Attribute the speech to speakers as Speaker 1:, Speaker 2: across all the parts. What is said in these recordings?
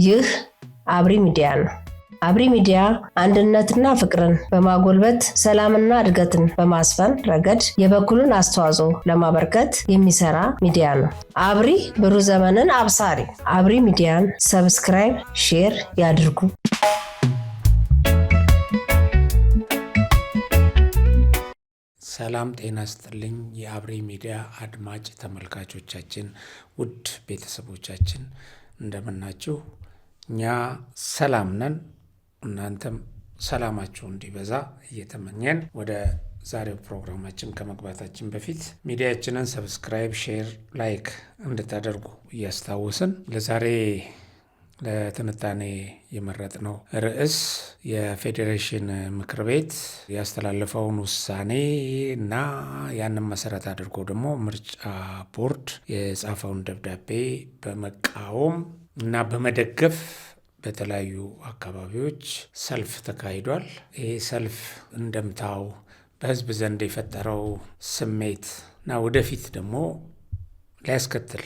Speaker 1: ይህ አብሪ ሚዲያ ነው። አብሪ ሚዲያ አንድነትና ፍቅርን በማጎልበት ሰላምና እድገትን በማስፈን ረገድ የበኩሉን አስተዋጽኦ ለማበርከት የሚሰራ ሚዲያ ነው። አብሪ ብሩህ ዘመንን አብሳሪ። አብሪ ሚዲያን ሰብስክራይብ፣ ሼር ያድርጉ።
Speaker 2: ሰላም ጤና ይስጥልኝ። የአብሪ ሚዲያ አድማጭ ተመልካቾቻችን፣ ውድ ቤተሰቦቻችን እንደምናችሁ? እኛ ሰላም ነን። እናንተም ሰላማችሁ እንዲበዛ እየተመኘን ወደ ዛሬው ፕሮግራማችን ከመግባታችን በፊት ሚዲያችንን ሰብስክራይብ፣ ሼር፣ ላይክ እንድታደርጉ እያስታወስን ለዛሬ ለትንታኔ የመረጥነው ርዕስ የፌዴሬሽን ምክር ቤት ያስተላለፈውን ውሳኔ እና ያንን መሰረት አድርጎ ደግሞ ምርጫ ቦርድ የጻፈውን ደብዳቤ በመቃወም እና በመደገፍ በተለያዩ አካባቢዎች ሰልፍ ተካሂዷል። ይህ ሰልፍ እንደምታው በሕዝብ ዘንድ የፈጠረው ስሜት እና ወደፊት ደግሞ ሊያስከትል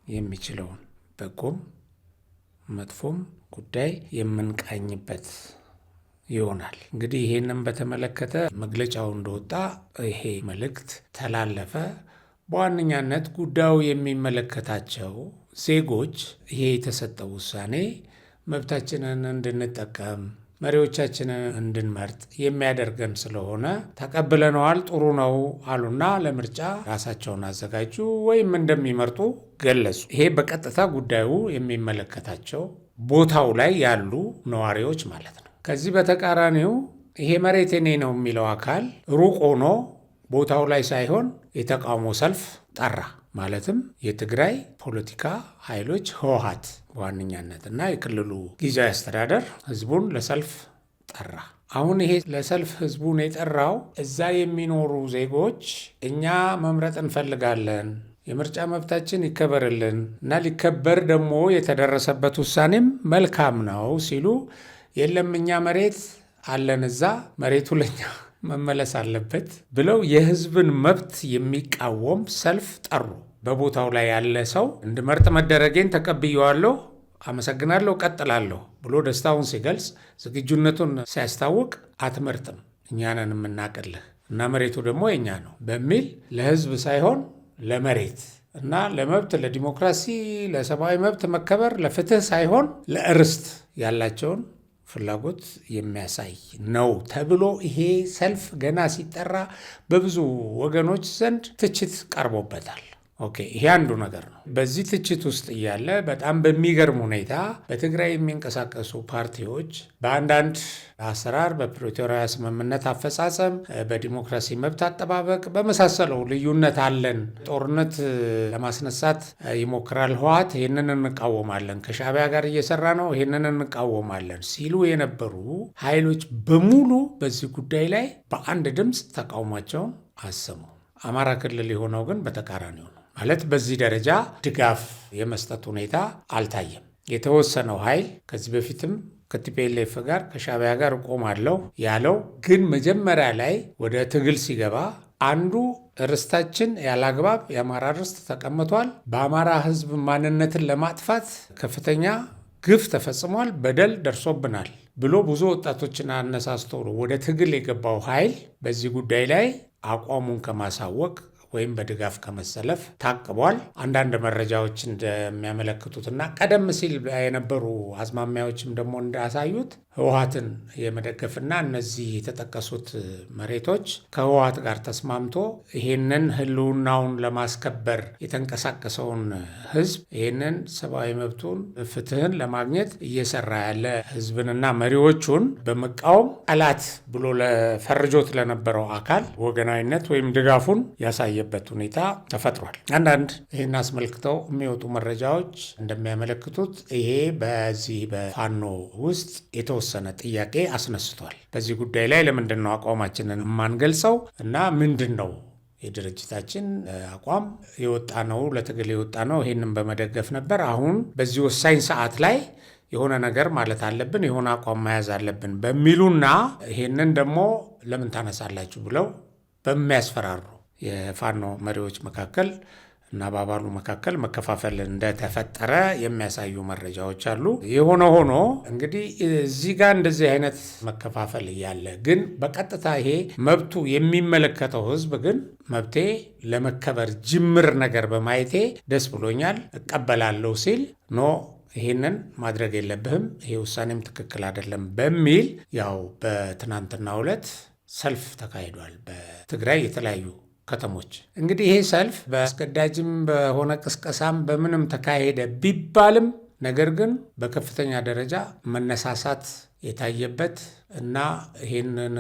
Speaker 2: የሚችለውን በጎም መጥፎም ጉዳይ የምንቃኝበት ይሆናል። እንግዲህ ይሄንን በተመለከተ መግለጫው እንደወጣ ይሄ መልእክት ተላለፈ። በዋነኛነት ጉዳዩ የሚመለከታቸው ዜጎች ይሄ የተሰጠው ውሳኔ መብታችንን እንድንጠቀም መሪዎቻችንን እንድንመርጥ የሚያደርገን ስለሆነ ተቀብለነዋል፣ ጥሩ ነው አሉና ለምርጫ ራሳቸውን አዘጋጁ ወይም እንደሚመርጡ ገለጹ። ይሄ በቀጥታ ጉዳዩ የሚመለከታቸው ቦታው ላይ ያሉ ነዋሪዎች ማለት ነው። ከዚህ በተቃራኒው ይሄ መሬት የኔ ነው የሚለው አካል ሩቅ ሆኖ ቦታው ላይ ሳይሆን የተቃውሞ ሰልፍ ጠራ። ማለትም የትግራይ ፖለቲካ ኃይሎች ህወሓት በዋነኛነት እና የክልሉ ጊዜያዊ አስተዳደር ህዝቡን ለሰልፍ ጠራ። አሁን ይሄ ለሰልፍ ህዝቡን የጠራው እዛ የሚኖሩ ዜጎች እኛ መምረጥ እንፈልጋለን፣ የምርጫ መብታችን ይከበርልን እና ሊከበር ደግሞ የተደረሰበት ውሳኔም መልካም ነው ሲሉ፣ የለም እኛ መሬት አለን፣ እዛ መሬቱ ለኛ መመለስ አለበት ብለው የህዝብን መብት የሚቃወም ሰልፍ ጠሩ። በቦታው ላይ ያለ ሰው እንድመርጥ መደረጌን ተቀብየዋለሁ፣ አመሰግናለሁ፣ ቀጥላለሁ ብሎ ደስታውን ሲገልጽ፣ ዝግጁነቱን ሲያስታውቅ አትመርጥም፣ እኛንን የምናቅልህ እና መሬቱ ደግሞ የኛ ነው በሚል ለህዝብ ሳይሆን ለመሬት እና ለመብት ለዲሞክራሲ፣ ለሰብአዊ መብት መከበር፣ ለፍትህ ሳይሆን ለእርስት ያላቸውን ፍላጎት የሚያሳይ ነው ተብሎ ይሄ ሰልፍ ገና ሲጠራ በብዙ ወገኖች ዘንድ ትችት ቀርቦበታል። ኦኬ፣ ይሄ አንዱ ነገር ነው። በዚህ ትችት ውስጥ እያለ በጣም በሚገርም ሁኔታ በትግራይ የሚንቀሳቀሱ ፓርቲዎች በአንዳንድ አሰራር፣ በፕሪቶሪያ ስምምነት አፈጻጸም፣ በዲሞክራሲ መብት አጠባበቅ በመሳሰለው ልዩነት አለን፣ ጦርነት ለማስነሳት ይሞክራል ህወሓት፣ ይህንን እንቃወማለን፣ ከሻዕቢያ ጋር እየሰራ ነው፣ ይህንን እንቃወማለን ሲሉ የነበሩ ኃይሎች በሙሉ በዚህ ጉዳይ ላይ በአንድ ድምፅ ተቃውሟቸውን አሰሙ። አማራ ክልል የሆነው ግን በተቃራኒው ነው። ማለት በዚህ ደረጃ ድጋፍ የመስጠት ሁኔታ አልታየም። የተወሰነው ኃይል ከዚህ በፊትም ከቲፒኤልኤፍ ጋር ከሻዕቢያ ጋር እቆማለሁ ያለው ግን መጀመሪያ ላይ ወደ ትግል ሲገባ አንዱ ርስታችን ያላግባብ የአማራ ርስት ተቀምጧል፣ በአማራ ህዝብ ማንነትን ለማጥፋት ከፍተኛ ግፍ ተፈጽሟል፣ በደል ደርሶብናል ብሎ ብዙ ወጣቶችን አነሳስቶ ወደ ትግል የገባው ኃይል በዚህ ጉዳይ ላይ አቋሙን ከማሳወቅ ወይም በድጋፍ ከመሰለፍ ታቅቧል። አንዳንድ መረጃዎች እንደሚያመለክቱትና ቀደም ሲል የነበሩ አዝማሚያዎችም ደግሞ እንዳሳዩት ህወሓትን የመደገፍና እነዚህ የተጠቀሱት መሬቶች ከህወሓት ጋር ተስማምቶ ይሄንን ህልውናውን ለማስከበር የተንቀሳቀሰውን ህዝብ ይሄንን ሰብአዊ መብቱን ፍትህን ለማግኘት እየሰራ ያለ ህዝብንና መሪዎቹን በመቃወም ጠላት ብሎ ለፈርጆት ለነበረው አካል ወገናዊነት ወይም ድጋፉን ያሳየበት ሁኔታ ተፈጥሯል። አንዳንድ ይህን አስመልክተው የሚወጡ መረጃዎች እንደሚያመለክቱት ይሄ በዚህ በፋኖ ውስጥ የተወሰነ ጥያቄ አስነስቷል። በዚህ ጉዳይ ላይ ለምንድን ነው አቋማችንን የማንገልጸው እና ምንድን ነው የድርጅታችን አቋም? የወጣ ነው ለትግል የወጣ ነው ይህንን በመደገፍ ነበር። አሁን በዚህ ወሳኝ ሰዓት ላይ የሆነ ነገር ማለት አለብን፣ የሆነ አቋም መያዝ አለብን በሚሉና ይህንን ደግሞ ለምን ታነሳላችሁ ብለው በሚያስፈራሩ የፋኖ መሪዎች መካከል እና በአባሉ መካከል መከፋፈል እንደተፈጠረ የሚያሳዩ መረጃዎች አሉ። የሆነ ሆኖ እንግዲህ እዚህ ጋር እንደዚህ አይነት መከፋፈል እያለ ግን በቀጥታ ይሄ መብቱ የሚመለከተው ህዝብ ግን መብቴ ለመከበር ጅምር ነገር በማየቴ ደስ ብሎኛል እቀበላለሁ ሲል ኖ ይሄንን ማድረግ የለብህም ይሄ ውሳኔም ትክክል አይደለም በሚል ያው በትናንትናው ዕለት ሰልፍ ተካሂዷል በትግራይ የተለያዩ ከተሞች። እንግዲህ ይሄ ሰልፍ በአስገዳጅም በሆነ ቅስቀሳም በምንም ተካሄደ ቢባልም ነገር ግን በከፍተኛ ደረጃ መነሳሳት የታየበት እና ይህንን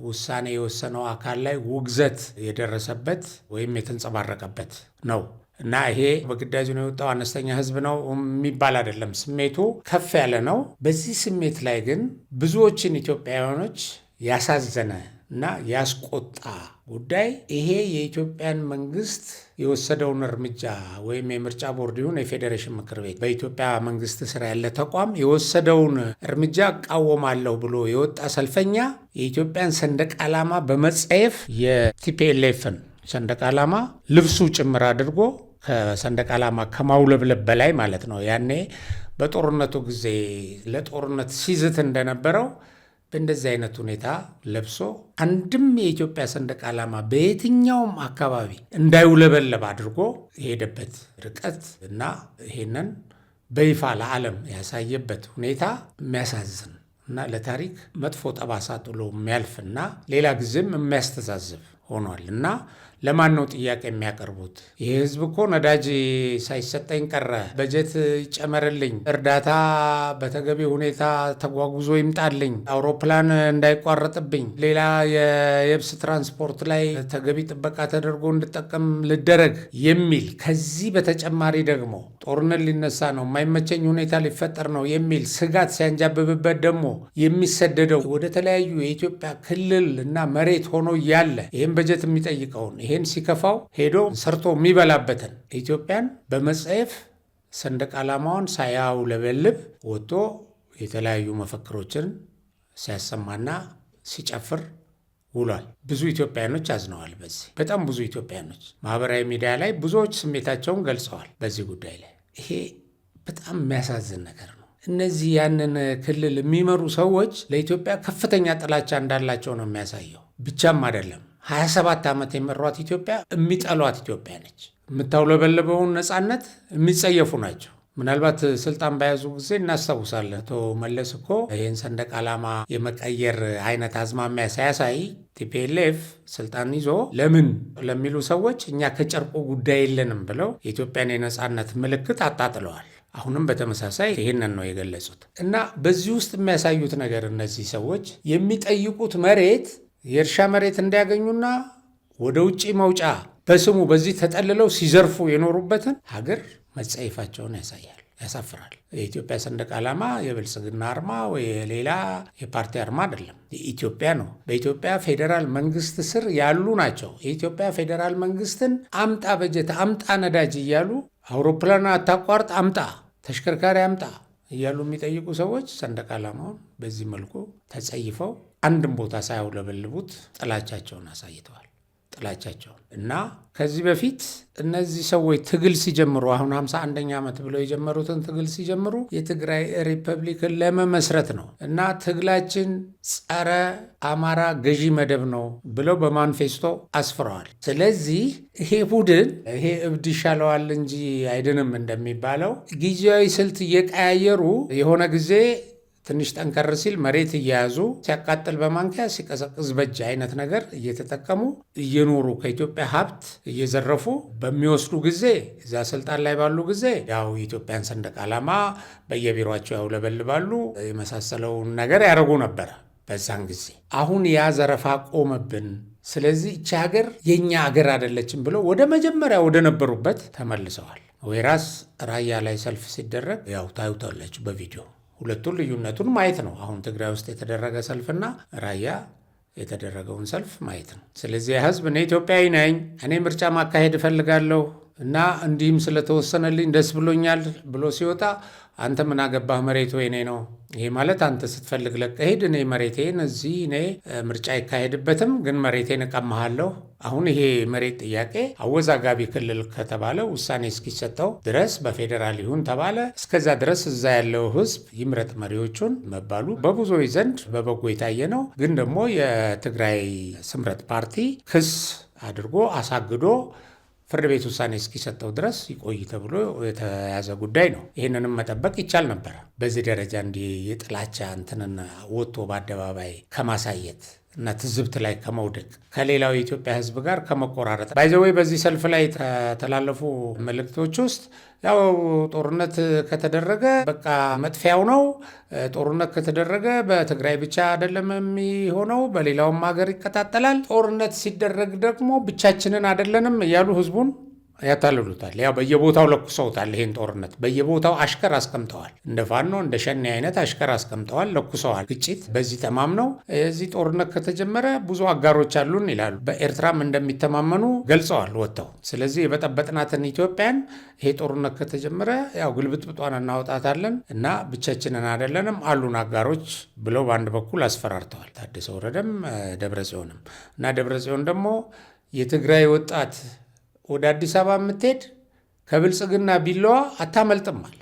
Speaker 2: ውሳኔ የወሰነው አካል ላይ ውግዘት የደረሰበት ወይም የተንጸባረቀበት ነው እና ይሄ በግዳጅ ነው የወጣው አነስተኛ ህዝብ ነው የሚባል አይደለም። ስሜቱ ከፍ ያለ ነው። በዚህ ስሜት ላይ ግን ብዙዎችን ኢትዮጵያውያኖች ያሳዘነ እና ያስቆጣ ጉዳይ ይሄ የኢትዮጵያን መንግስት የወሰደውን እርምጃ ወይም የምርጫ ቦርድ ይሁን የፌዴሬሽን ምክር ቤት በኢትዮጵያ መንግስት ስር ያለ ተቋም የወሰደውን እርምጃ እቃወማለሁ ብሎ የወጣ ሰልፈኛ የኢትዮጵያን ሰንደቅ ዓላማ በመጸየፍ የቲፒኤልኤፍን ሰንደቅ ዓላማ ልብሱ ጭምር አድርጎ ከሰንደቅ ዓላማ ከማውለብለብ በላይ ማለት ነው። ያኔ በጦርነቱ ጊዜ ለጦርነት ሲዝት እንደነበረው በእንደዚህ አይነት ሁኔታ ለብሶ አንድም የኢትዮጵያ ሰንደቅ ዓላማ በየትኛውም አካባቢ እንዳይውለበለብ አድርጎ የሄደበት ርቀት እና ይሄንን በይፋ ለዓለም ያሳየበት ሁኔታ የሚያሳዝን እና ለታሪክ መጥፎ ጠባሳ ጥሎ የሚያልፍና ሌላ ጊዜም የሚያስተዛዝብ ሆኗል እና ለማን ነው ጥያቄ የሚያቀርቡት? ይህ ህዝብ እኮ ነዳጅ ሳይሰጠኝ ቀረ፣ በጀት ይጨመርልኝ፣ እርዳታ በተገቢ ሁኔታ ተጓጉዞ ይምጣልኝ፣ አውሮፕላን እንዳይቋረጥብኝ፣ ሌላ የየብስ ትራንስፖርት ላይ ተገቢ ጥበቃ ተደርጎ እንድጠቀም ልደረግ የሚል ከዚህ በተጨማሪ ደግሞ ጦርነት ሊነሳ ነው፣ የማይመቸኝ ሁኔታ ሊፈጠር ነው የሚል ስጋት ሲያንጃብብበት ደግሞ የሚሰደደው ወደ ተለያዩ የኢትዮጵያ ክልል እና መሬት ሆኖ እያለ ይህም በጀት የሚጠይቀውን ይህን ሲከፋው ሄዶ ሰርቶ የሚበላበትን ኢትዮጵያን በመጸየፍ ሰንደቅ ዓላማውን ሳያውለበልብ ወጥቶ የተለያዩ መፈክሮችን ሲያሰማና ሲጨፍር ውሏል። ብዙ ኢትዮጵያኖች አዝነዋል። በዚህ በጣም ብዙ ኢትዮጵያኖች ማህበራዊ ሚዲያ ላይ ብዙዎች ስሜታቸውን ገልጸዋል። በዚህ ጉዳይ ላይ ይሄ በጣም የሚያሳዝን ነገር ነው። እነዚህ ያንን ክልል የሚመሩ ሰዎች ለኢትዮጵያ ከፍተኛ ጥላቻ እንዳላቸው ነው የሚያሳየው። ብቻም አይደለም 27 ዓመት የመሯት ኢትዮጵያ የሚጠሏት ኢትዮጵያ ነች። የምታውለበለበውን ነፃነት የሚጸየፉ ናቸው። ምናልባት ስልጣን በያዙ ጊዜ እናስታውሳለን። አቶ መለስ እኮ ይህን ሰንደቅ ዓላማ የመቀየር አይነት አዝማሚያ ሳያሳይ ቲፒኤልኤፍ ስልጣን ይዞ ለምን ለሚሉ ሰዎች እኛ ከጨርቁ ጉዳይ የለንም ብለው የኢትዮጵያን የነፃነት ምልክት አጣጥለዋል። አሁንም በተመሳሳይ ይህንን ነው የገለጹት እና በዚህ ውስጥ የሚያሳዩት ነገር እነዚህ ሰዎች የሚጠይቁት መሬት የእርሻ መሬት እንዲያገኙና ወደ ውጭ መውጫ በስሙ በዚህ ተጠልለው ሲዘርፉ የኖሩበትን ሀገር መጸየፋቸውን ያሳያል። ያሳፍራል። የኢትዮጵያ ሰንደቅ ዓላማ የብልጽግና አርማ ወይ ሌላ የፓርቲ አርማ አይደለም፣ የኢትዮጵያ ነው። በኢትዮጵያ ፌዴራል መንግስት ስር ያሉ ናቸው። የኢትዮጵያ ፌዴራል መንግስትን አምጣ በጀት፣ አምጣ ነዳጅ እያሉ አውሮፕላን አታቋርጥ፣ አምጣ ተሽከርካሪ አምጣ እያሉ የሚጠይቁ ሰዎች ሰንደቅ ዓላማውን በዚህ መልኩ ተጸይፈው አንድም ቦታ ሳያውለበልቡት ጥላቻቸውን አሳይተዋል። ጥላቻቸውን እና ከዚህ በፊት እነዚህ ሰዎች ትግል ሲጀምሩ አሁን 51ኛ ዓመት ብለው የጀመሩትን ትግል ሲጀምሩ የትግራይ ሪፐብሊክን ለመመስረት ነው እና ትግላችን ጸረ አማራ ገዢ መደብ ነው ብለው በማኒፌስቶ አስፍረዋል። ስለዚህ ይሄ ቡድን ይሄ እብድ ይሻለዋል እንጂ አይድንም እንደሚባለው ጊዜያዊ ስልት እየቀያየሩ የሆነ ጊዜ ትንሽ ጠንከር ሲል መሬት እየያዙ ሲያቃጥል በማንኪያ ሲቀዘቅዝ በእጅ አይነት ነገር እየተጠቀሙ እየኖሩ ከኢትዮጵያ ሀብት እየዘረፉ በሚወስዱ ጊዜ እዛ ስልጣን ላይ ባሉ ጊዜ ያው የኢትዮጵያን ሰንደቅ ዓላማ በየቢሮቸው ያውለበልባሉ፣ የመሳሰለውን ነገር ያደርጉ ነበረ በዛን ጊዜ። አሁን ያ ዘረፋ ቆመብን፣ ስለዚህ እቺ ሀገር የኛ ሀገር አይደለችም ብለው ወደ መጀመሪያ ወደ ነበሩበት ተመልሰዋል። ወይራስ ራያ ላይ ሰልፍ ሲደረግ ያው ታዩታላችሁ በቪዲዮ ሁለቱን ልዩነቱን ማየት ነው። አሁን ትግራይ ውስጥ የተደረገ ሰልፍና ራያ የተደረገውን ሰልፍ ማየት ነው። ስለዚህ ህዝብ እኔ ኢትዮጵያዊ ነኝ፣ እኔ ምርጫ ማካሄድ እፈልጋለሁ፣ እና እንዲህም ስለተወሰነልኝ ደስ ብሎኛል ብሎ ሲወጣ አንተ ምን አገባህ መሬቱ የኔ ነው። ይሄ ማለት አንተ ስትፈልግ ለቀህ ሂድ፣ እኔ መሬቴን እዚህ እኔ ምርጫ አይካሄድበትም፣ ግን መሬቴን እቀማሃለሁ። አሁን ይሄ መሬት ጥያቄ አወዛጋቢ ክልል ከተባለ ውሳኔ እስኪሰጠው ድረስ በፌዴራል ይሁን ተባለ። እስከዛ ድረስ እዛ ያለው ህዝብ ይምረጥ መሪዎቹን መባሉ በብዙዎች ዘንድ በበጎ የታየ ነው። ግን ደግሞ የትግራይ ስምረት ፓርቲ ክስ አድርጎ አሳግዶ ፍርድ ቤት ውሳኔ እስኪሰጠው ድረስ ይቆይ ተብሎ የተያዘ ጉዳይ ነው። ይህንንም መጠበቅ ይቻል ነበር። በዚህ ደረጃ እንዲህ የጥላቻ እንትንን ወጥቶ በአደባባይ ከማሳየት እና ትዝብት ላይ ከመውደቅ ከሌላው የኢትዮጵያ ህዝብ ጋር ከመቆራረጥ ባይዘወይ በዚህ ሰልፍ ላይ የተላለፉ መልእክቶች ውስጥ ያው ጦርነት ከተደረገ በቃ መጥፊያው ነው። ጦርነት ከተደረገ በትግራይ ብቻ አይደለም የሚሆነው፣ በሌላውም ሀገር ይቀጣጠላል። ጦርነት ሲደረግ ደግሞ ብቻችንን አይደለንም እያሉ ህዝቡን ያታልሉታል። ያው በየቦታው ለኩሰውታል። ይሄን ጦርነት በየቦታው አሽከር አስቀምጠዋል። እንደ ፋኖ እንደ ሸኔ አይነት አሽከር አስቀምጠዋል፣ ለኩሰዋል። ግጭት በዚህ ተማምነው የዚህ ጦርነት ከተጀመረ ብዙ አጋሮች አሉን ይላሉ። በኤርትራም እንደሚተማመኑ ገልጸዋል ወጥተው። ስለዚህ የበጠበጥናትን ኢትዮጵያን ይሄ ጦርነት ከተጀመረ ያው ግልብጥብጧን እናወጣታለን እና ብቻችንን አይደለንም አሉን አጋሮች ብለው በአንድ በኩል አስፈራርተዋል። ታደሰ ወረደም ደብረጽዮንም እና ደብረጽዮን ደግሞ የትግራይ ወጣት ወደ አዲስ አበባ የምትሄድ ከብልጽግና ቢለዋ አታመልጥም አለ።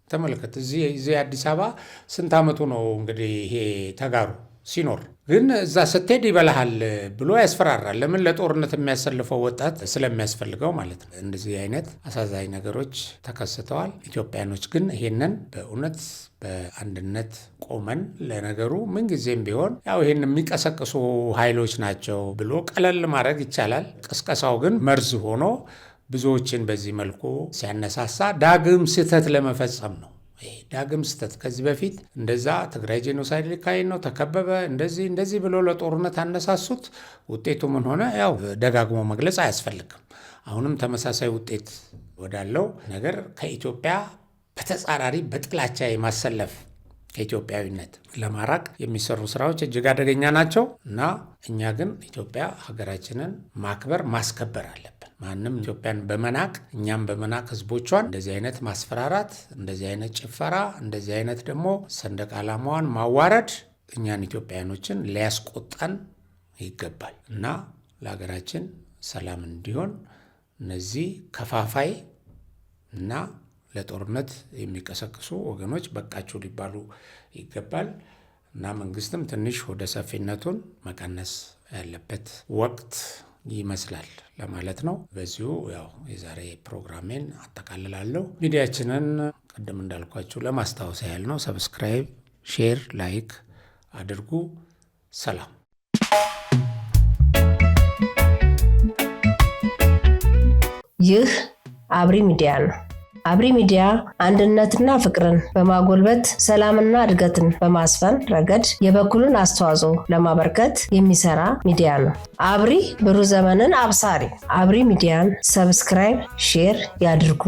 Speaker 2: ተመልከት፣ እዚህ አዲስ አበባ ስንት ዓመቱ ነው እንግዲህ ይሄ ተጋሩ ሲኖር፣ ግን እዛ ስትሄድ ይበላሃል ብሎ ያስፈራራል። ለምን? ለጦርነት የሚያሰልፈው ወጣት ስለሚያስፈልገው ማለት ነው። እንደዚህ አይነት አሳዛኝ ነገሮች ተከስተዋል። ኢትዮጵያኖች ግን ይሄንን በእውነት በአንድነት ቆመን ለነገሩ ምንጊዜም ቢሆን ያው ይሄን የሚቀሰቅሱ ኃይሎች ናቸው ብሎ ቀለል ማድረግ ይቻላል። ቅስቀሳው ግን መርዝ ሆኖ ብዙዎችን በዚህ መልኩ ሲያነሳሳ ዳግም ስህተት ለመፈጸም ነው። ዳግም ስህተት ከዚህ በፊት እንደዛ ትግራይ ጄኖሳይድ ሊካሄድ ነው ተከበበ እንደዚህ ብሎ ለጦርነት አነሳሱት። ውጤቱ ምን ሆነ? ያው ደጋግሞ መግለጽ አያስፈልግም። አሁንም ተመሳሳይ ውጤት ወዳለው ነገር ከኢትዮጵያ በተጻራሪ በጥላቻ የማሰለፍ ከኢትዮጵያዊነት ለማራቅ የሚሰሩ ስራዎች እጅግ አደገኛ ናቸው እና እኛ ግን ኢትዮጵያ ሀገራችንን ማክበር ማስከበር አለብን። ማንም ኢትዮጵያን በመናቅ እኛም በመናቅ ህዝቦቿን እንደዚህ አይነት ማስፈራራት፣ እንደዚህ አይነት ጭፈራ፣ እንደዚህ አይነት ደግሞ ሰንደቅ ዓላማዋን ማዋረድ እኛን ኢትዮጵያውያኖችን ሊያስቆጣን ይገባል እና ለሀገራችን ሰላም እንዲሆን እነዚህ ከፋፋይ እና ለጦርነት የሚቀሰቅሱ ወገኖች በቃችሁ ሊባሉ ይገባል እና መንግስትም ትንሽ ወደ ሰፊነቱን መቀነስ ያለበት ወቅት ይመስላል ለማለት ነው። በዚሁ ያው የዛሬ ፕሮግራሜን አጠቃልላለሁ። ሚዲያችንን ቅድም እንዳልኳችሁ ለማስታወስ ያህል ነው። ሰብስክራይብ፣ ሼር፣ ላይክ አድርጉ። ሰላም።
Speaker 1: ይህ አብሪ ሚዲያ ነው። አብሪ ሚዲያ አንድነትና ፍቅርን በማጎልበት ሰላምና እድገትን በማስፈን ረገድ የበኩሉን አስተዋጽኦ ለማበርከት የሚሰራ ሚዲያ ነው። አብሪ ብሩህ ዘመንን አብሳሪ። አብሪ ሚዲያን ሰብስክራይብ፣ ሼር ያድርጉ።